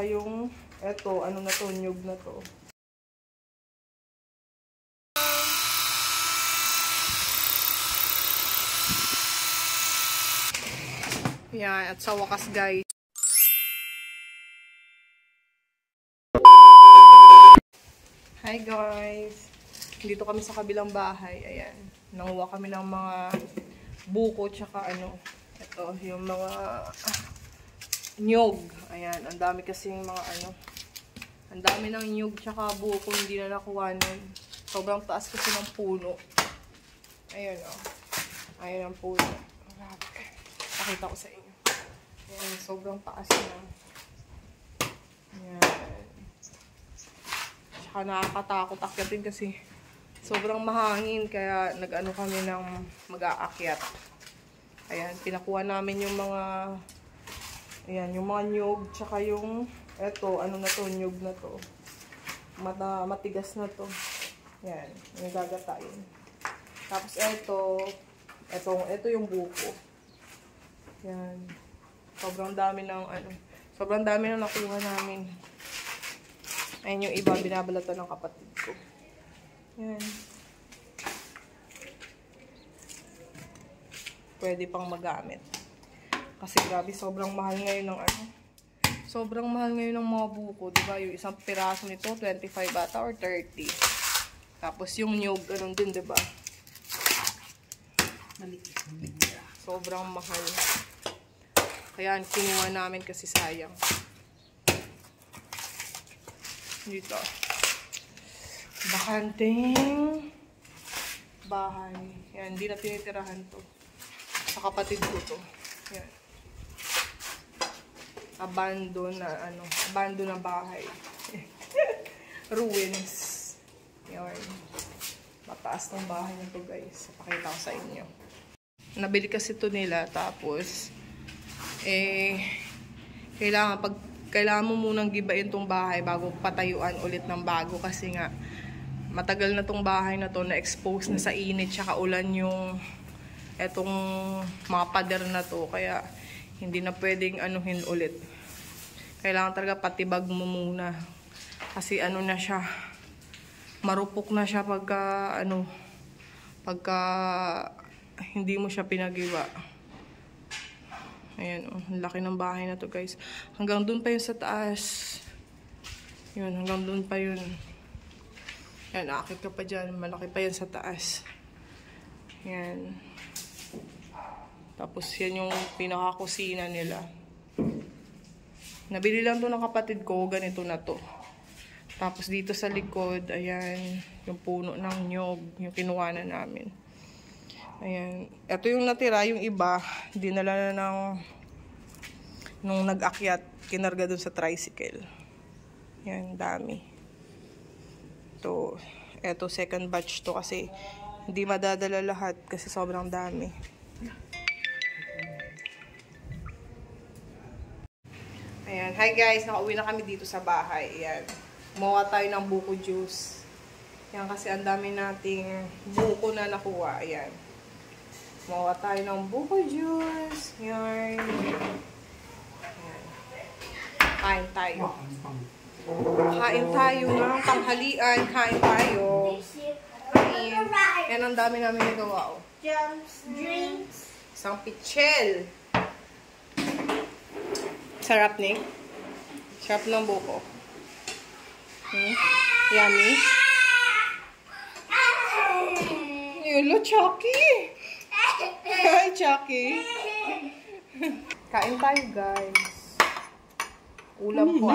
Yung eto, ano na to, nyug na to. Yan, at sa wakas guys. Hi guys. Dito kami sa kabilang bahay. Ayan. Nanguha kami ng mga buko tsaka ano. Ito, yung mga nyug. Ayan, ang dami kasing mga ano. Ang dami ng nyug tsaka buko hindi na nakuhanan. Sobrang taas kasi ng puno. Ayan o. Ayan ang puno. Pakita ko sa inyo. Ayan, sobrang taas na. Ayan. Tsaka nakakatakot akyatin kasi sobrang mahangin. Kaya nag-ano kami ng mag-aakyat. Ayan, pinakuha namin yung mga ayan, yung mga nyug. Tsaka yung eto, ano na to, nyug na to. Matigas na to. Ayan, yung gagatain. Tapos eto yung buko. Yan. Sobrang dami ng ano. Sobrang dami na nakuha namin. Ayun yung iba binabalatan ng kapatid ko. Yan. Pwede pang magamit. Kasi grabe, sobrang mahal ngayon ng ano. Sobrang mahal ngayon ng mga buko, diba? Yung isang piraso nito, 25 ata or 30. Tapos yung nyug, ganun din, diba? Sobrang mahal. Kaya kinuha namin kasi sayang. Dito. Bakanting bahay. Yan, hindi na tinitirahan to. Sa kapatid ko to. Yan. Abandon na ano, abandon na bahay. Ruins. Yan. Mataas ng bahay na to, guys. Pakita ko sa inyo. Nabili kasi to nila, tapos kailangan mo munang gibain tong bahay bago patayuan ulit ng bago kasi nga matagal na tong bahay na to na expose na sa init tsaka ulan yung etong mga pader na to, kaya hindi na pwedeng anuhin ulit. Kailangan talaga patibag mo muna kasi ano na siya, marupok na siya pagka hindi mo siya pinagiba. Ayan, oh, ang laki ng bahay na to, guys. Hanggang dun pa yun sa taas. Yun, hanggang dun pa yun. Ayan, aakit ka pa dyan. Malaki pa yan sa taas. Ayan. Tapos yan yung pinaka-kusina nila. Nabili lang to ng kapatid ko. Ganito na to. Tapos dito sa likod, ayan, yung puno ng nyog. Yung kinuha na namin. Ayan. Ito yung natira, yung iba, dinala na nung nag-akyat, kinarga dun sa tricycle. Ayan, dami. Ito, second batch to kasi hindi madadala lahat kasi sobrang dami. Ayan. Hi guys, nakauwi na kami dito sa bahay. Ayan. Gumawa tayo ng buko juice. Ayan, kasi ang dami nating buko na nakuha. Ayan. Mawa tayo ng buko juice. Yan. Kain tayo. Kain tayo ng tanghalian. Kain tayo. Kain. Yan ang dami namin nagawa. Jumps, drinks. Isang pichel. Sarap, Nick. Sarap ng buko. Yummy. Yulo, Chucky. Hi, Chucky. Kain tayo, guys. Ulam po.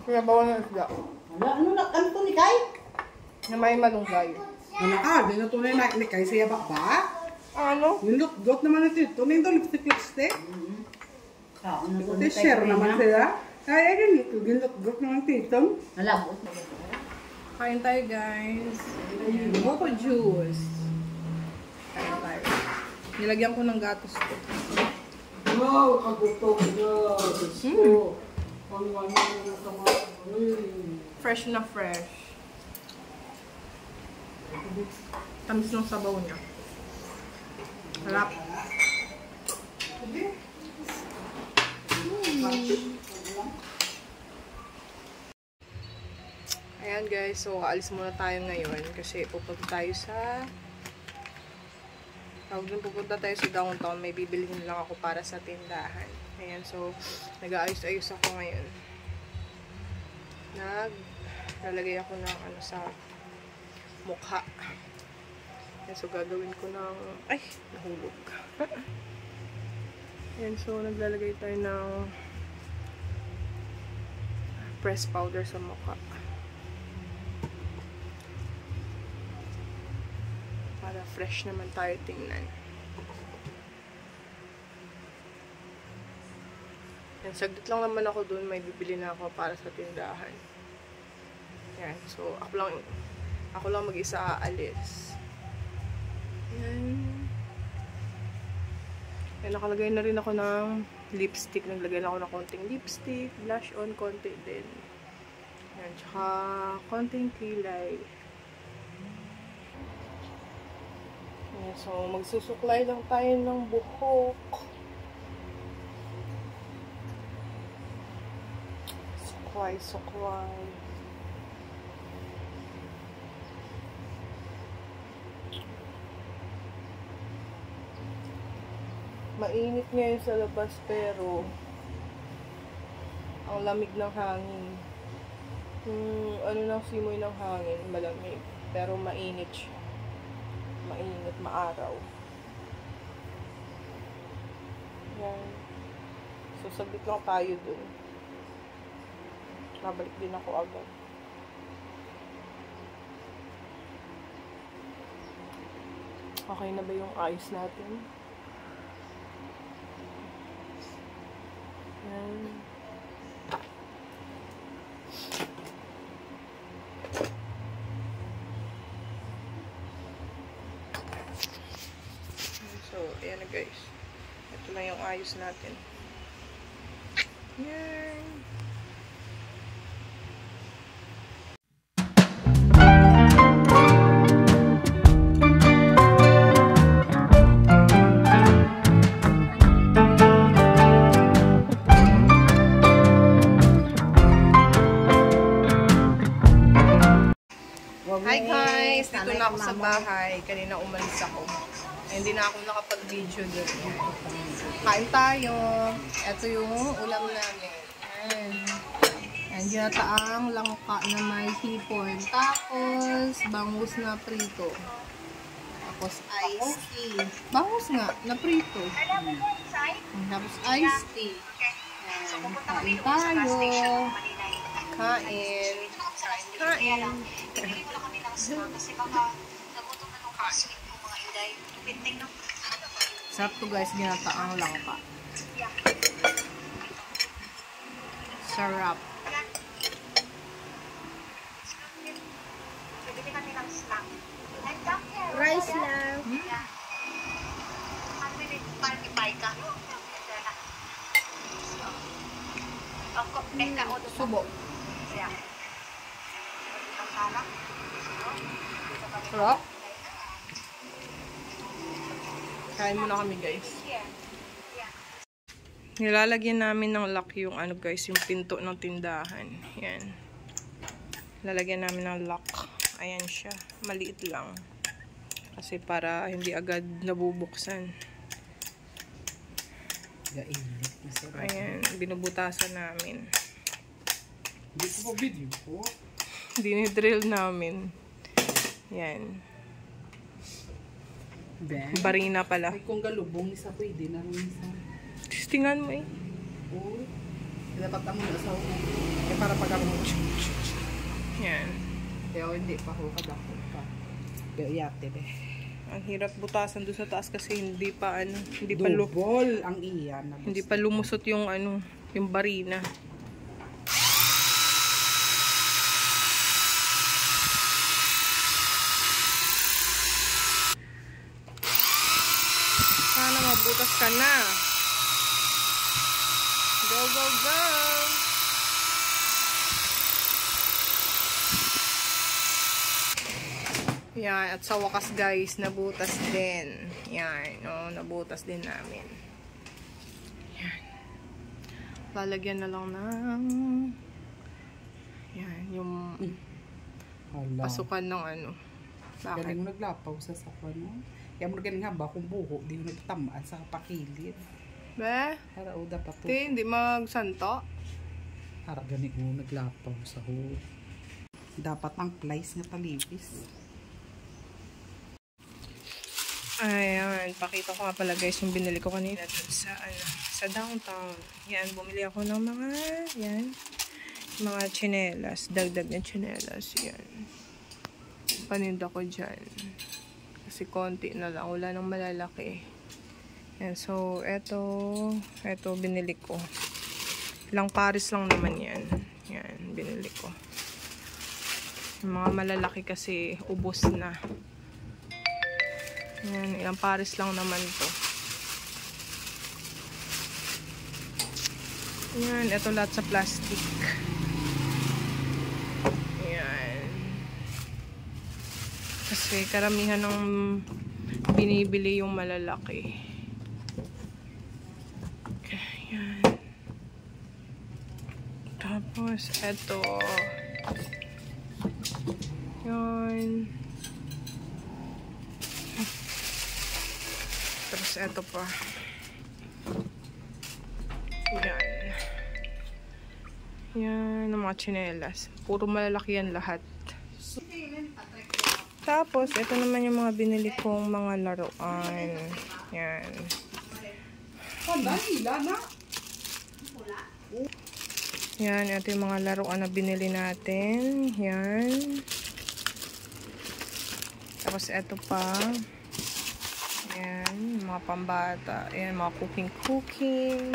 Kaya bawa na isda. Ano to ni Kai? Na may malunggay. Di na tunay na ni Kai siya ba? Ano? Yung lukgot naman ito. Tunay ito, lipstick. Share naman sila. Kaya ganito, yung lukgot naman ito. Malabot. Kain tayo, guys. Buko juice. Kain tayo. Nilagyan ko ng gatos ko. Wow, kagutok na. Fresh na fresh. Tamis ng sabaw niya. Harap. Ayan guys, so aalis muna tayo ngayon kasi pupunta tayo sa downtown. May bibilihin lang ako para sa tindahan. Ayan, so nag-aayos-ayos ako ngayon. Naglalagay ako ng ano sa mukha. Ayan, so gagawin ko ng ay, nahulog. Ayan, so naglalagay tayo ng press powder sa mukha. Para fresh naman tayo tingnan. Yan, saglit lang naman ako dun. May bibili na ako para sa tindahan. Yan, so ako lang mag-isa aalis. Yan. Yan, nakalagay na rin ako ng lipstick. Naglagay na ako ng konting lipstick, blush on, konti din. Yan, tsaka konting kilay. So, magsusuklay lang tayo ng buhok. Suklay. Mainit ngayon sa labas pero ang lamig ng hangin. Ano ng simoy ng hangin, malamig. Pero mainit siya. Mainit, maaraw. Yan. So, saglit lang tayo dun. Nabalik din ako agad. Okay na ba yung ayos natin? Yan. So, ayan na guys. Ito na yung ayos natin. Yan. Hi guys! Dito na ako sa bahay. Kanina umalis ako. Hindi na ako nakapag-video doon. Kain tayo. Ito yung ulam namin. Ayan, ginataang langka na may hipon. Tapos, bangus na prito. Tapos, iced tea. Bangus nga, na prito. Tapos, iced tea. Ayan, kain tayo. Kain. Kasi baka nagutom na nung kaswing ko mga inday. Pinting ng Sarap to guys, ginataang langka. Sarap. bibili kami ng snack. Rice lang. Ano yun? Parang ipay ka. Ako, ka o doon. Subo. Kaya. Ang sarap. Sarap. Kain muna kami guys. Nilalagyan namin ng lock yung ano guys, yung pinto ng tindahan. Yan. Lalagyan namin ng lock. Ayan siya. Maliit lang. Kasi para hindi agad nabubuksan. Ayan. Binubutasan namin. Hindi ko pa video po. Dinidrill namin. Yan. Barina pala. Ay, kung galubong, isa pwede na rin isa. Tingnan mo eh. Oo. Dapat mo na sa ako. Eh, para pag ako Yan. kaya hindi pa ako kadako pa. Kaya yate be. Ang hirap butasan doon sa taas kasi hindi pa Double ang iyan. hindi pa lumusot yung ano, yung barina. Sana mabutas ka na. Go, go, go! Yan, at sa wakas guys, nabutas din. Yan, no, nabutas din namin. Yan. lalagyan na lang ng yan, yung Hala. pasukan ng ano. Bakit? Galing mo naglapaw sa sakwa, no? Yan mo galing nga ba kung buho, di mo nagtamaan sa pakilid. Be? Para o dapat to. Hindi magsanto. Para galing mo naglapaw sa ho. Dapat ang plies nga talipis. Ayan, pakita ko nga pala guys yung binili ko kanina dun sa, sa downtown. Yan, bumili ako ng mga, yan, mga tsinelas, dagdag na tsinelas, yan. Paninda ko dyan. Kasi konti na lang, wala nang malalaki. Yan, so, eto binili ko. Ilang pares lang naman yan. Yan, binili ko. Yung mga malalaki kasi, ubos na. Yan, ilang pares lang naman to. Yan, ito lahat sa plastic. Yan. Kasi karamihan ng binibili yung malalaki. Yan. Tapos, ito. Yan. Tapos, eto pa. Yan. Yan, ang mga tsinelas. Puro malalaki yan lahat. Tapos, ito naman yung mga binili kong mga laruan. Yan. Yan, ito yung mga laruan na binili natin. Yan. Tapos, ito pa. Ayan, mga pambata. Ayan, mga cooking.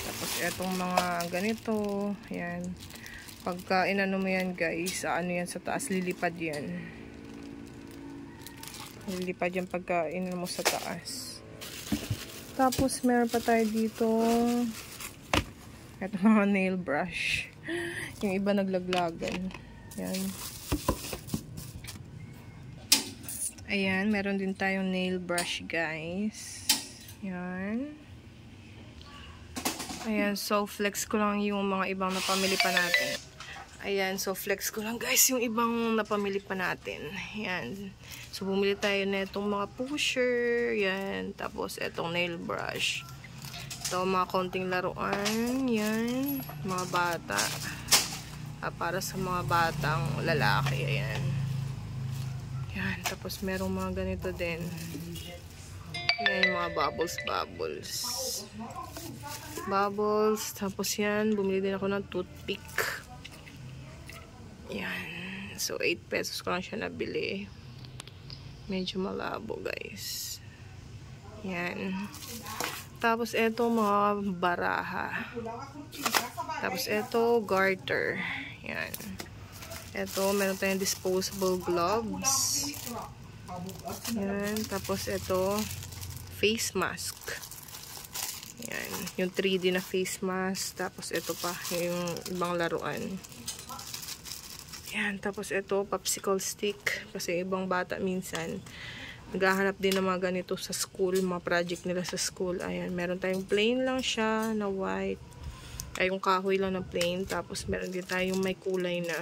Tapos, etong mga ganito. Ayan. Pagka inano mo yan, guys, ano yan sa taas, lilipad yan. Lilipad yan pagka inano mo sa taas. Tapos, meron pa tayo dito. Ito mga nail brush. Yung iba naglaglagan. Ayan. Ayan, meron din tayong nail brush, guys. Ayan. Ayan, so flex ko lang yung mga ibang napamili pa natin. Ayan, so flex ko lang, guys, yung ibang napamili pa natin. Ayan. So, bumili tayo na itong mga pusher. Ayan. Tapos, itong nail brush. Ito, mga konting laruan. Ayan. Mga bata. Para sa mga batang lalaki. Ayan. Yan, tapos merong mga ganito din. Yan, mga bubbles. Tapos yan, bumili din ako ng toothpick. Yan. So, 8 pesos ko lang siya nabili. Medyo malabo, guys. Yan. Tapos, eto mga baraha. Tapos, eto garter. Yan. Ito, meron tayong disposable gloves. Yan. Tapos, ito, face mask. Yan. Yung 3D na face mask. Tapos, ito pa, yung ibang laruan. Yan. Tapos, ito, popsicle stick. Kasi ibang bata minsan, naghahanap din ng mga ganito sa school. Mga project nila sa school. Ayan. Meron tayong plain lang siya na white. Ay, yung kahoy lang na plain. Tapos, meron din tayong may kulay na.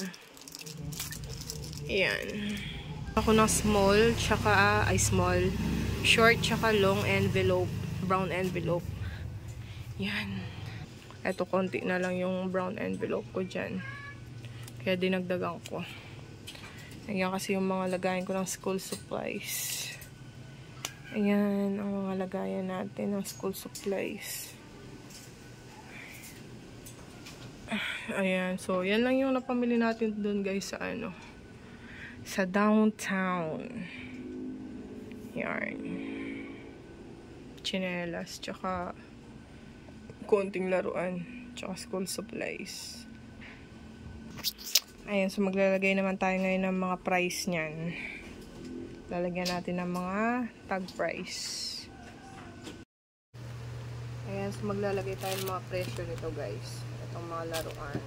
Ayan. Ako ng small, tsaka, small, short, tsaka long envelope, brown envelope. Yan. Ito, konti na lang yung brown envelope ko dyan. Kaya dinagdagan ko. Ayan kasi yung mga lagayan ko ng school supplies. Ayan, ang mga lagayan natin ng school supplies. Ayan, so yan lang yung napamili natin dun, guys, sa ano, sa downtown. Yarn. Chinelas, tsaka konting laruan, tsaka school supplies. Ayan, so maglalagay naman tayo ngayon ng mga price niyan. Lalagyan natin ng mga tag price. Ayan, so maglalagay tayo ng mga presyo nito, guys. Itong mga laruan.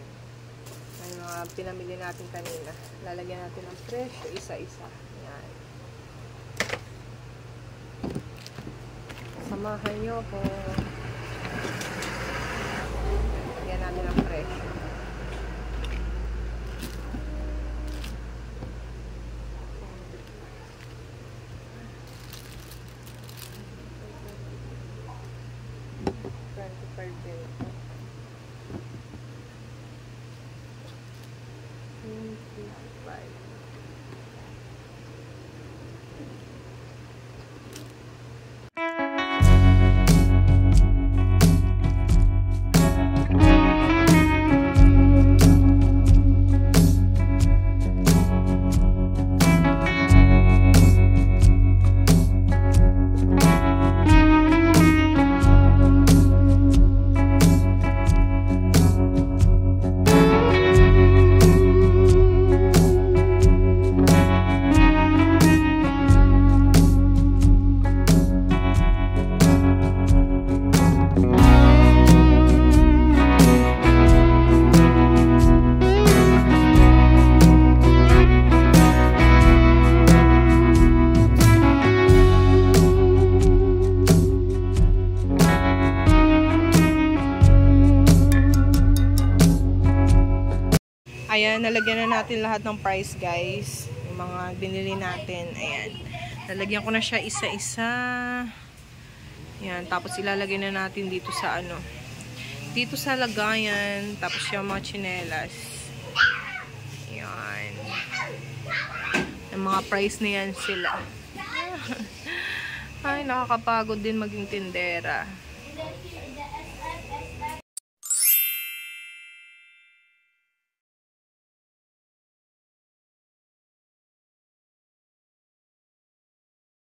Yung mga pinamili natin kanina. Lalagyan natin ng presyo isa-isa. Ayan. Samahan nyo ako. 25 din ito. 25. Ayan, nalagyan na natin lahat ng price, guys. Yung mga binili natin. Ayan. Nalagyan ko na siya isa-isa. Ayan, tapos ilalagay na natin dito sa ano. Dito sa lagayan. Tapos yung mga tsinelas. Ayan. Yung mga price na yan sila. Ay, nakakapagod din maging tindera.